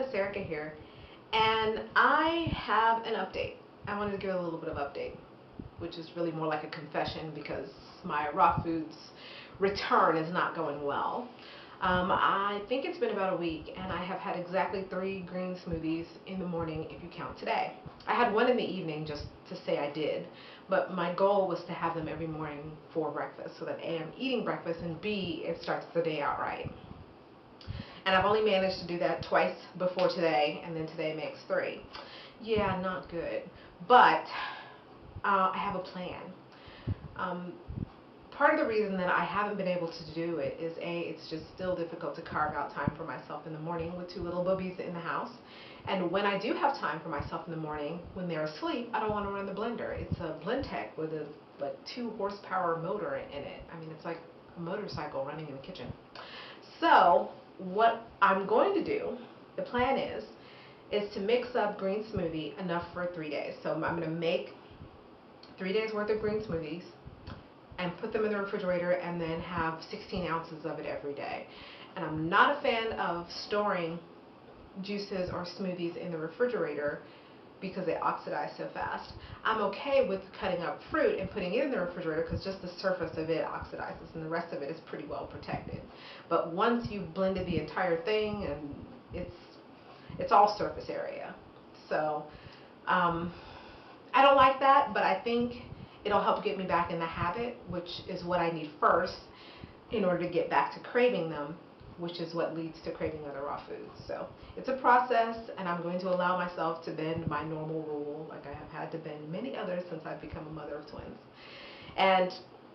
Serica here, and I have an update. I wanted to give a little bit of update, which is really more like a confession because my raw foods return is not going well. I think it's been about a week, and I have had exactly 3 green smoothies in the morning if you count today. I had one in the evening just to say I did, but my goal was to have them every morning for breakfast so that A, I'm eating breakfast, and B, it starts the day out right. And I've only managed to do that twice before today, and then today makes 3. Yeah, not good. But I have a plan. Um, Part of the reason that I haven't been able to do it is A, it's just still difficult to carve out time for myself in the morning with 2 little bubbies in the house. And when I do have time for myself in the morning, when they're asleep, I don't want to run the blender. It's a Blendtec with a 2 horsepower motor in it. I mean, it's like a motorcycle running in the kitchen. So what I'm going to do, the plan is to mix up green smoothie enough for 3 days. So I'm going to make 3 days worth of green smoothies and put them in the refrigerator and then have 16 ounces of it every day. And I'm not a fan of storing juices or smoothies in the refrigerator because they oxidize so fast. I'm okay with cutting up fruit and putting it in the refrigerator because just the surface of it oxidizes and the rest of it is pretty well protected. But once you've blended the entire thing, and it's all surface area. So I don't like that, but I think it'll help get me back in the habit, which is what I need first in order to get back to craving them, which is what leads to craving other raw foods. So it's a process, and I'm going to allow myself to bend my normal rule, like I have had to bend many others since I've become a mother of twins, and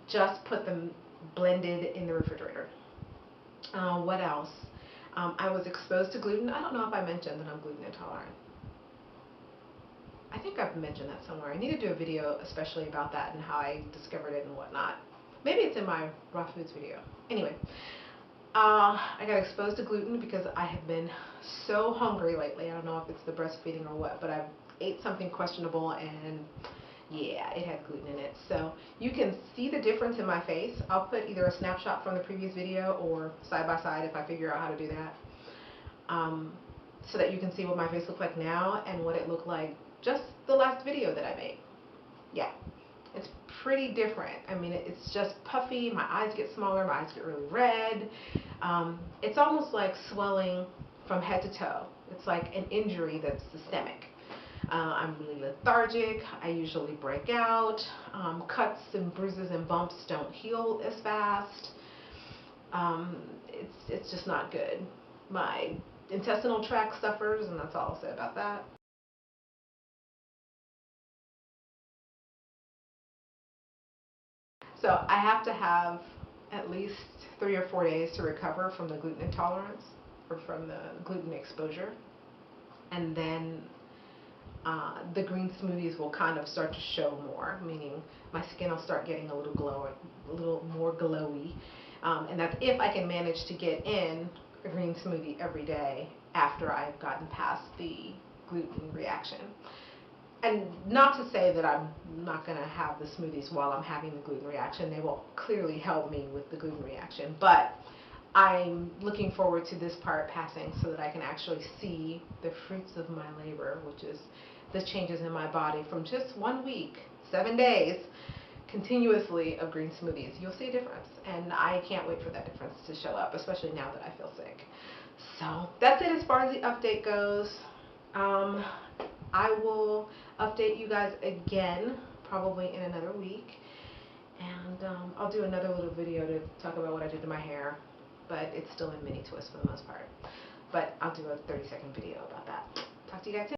just put them blended in the refrigerator. What else? I was exposed to gluten. I don't know if I mentioned that I'm gluten intolerant. I think I've mentioned that somewhere. I need to do a video especially about that and how I discovered it and whatnot. Maybe it's in my raw foods video. Anyway, I got exposed to gluten because I have been so hungry lately. I don't know if it's the breastfeeding or what, but I ate something questionable and yeah, it had gluten in it. So you can see the difference in my face. I'll put either a snapshot from the previous video or side by side if I figure out how to do that, so that you can see what my face looks like now and what it looked like just the last video that I made. Yeah, it's pretty different. I mean, it's just puffy, my eyes get smaller, my eyes get really red. It's almost like swelling from head to toe. It's like an injury that's systemic. I'm really lethargic, I usually break out, cuts and bruises and bumps don't heal as fast. It's just not good. My intestinal tract suffers, and that's all I'll say about that. So I have to have at least 3 or 4 days to recover from the gluten intolerance or from the gluten exposure. And then the green smoothies will kind of start to show more, meaning my skin will start getting a little more glowy. And that's if I can manage to get in a green smoothie every day after I've gotten past the gluten reaction. And not to say that I'm not going to have the smoothies while I'm having the gluten reaction. They will clearly help me with the gluten reaction. But I'm looking forward to this part passing so that I can actually see the fruits of my labor, which is the changes in my body from just 1 week, 7 days, continuously of green smoothies. You'll see a difference. And I can't wait for that difference to show up, especially now that I feel sick. So that's it as far as the update goes. I will update you guys again probably in another week, and I'll do another little video to talk about what I did to my hair, but it's still in mini twist for the most part, but I'll do a 30-second video about that. Talk to you guys soon.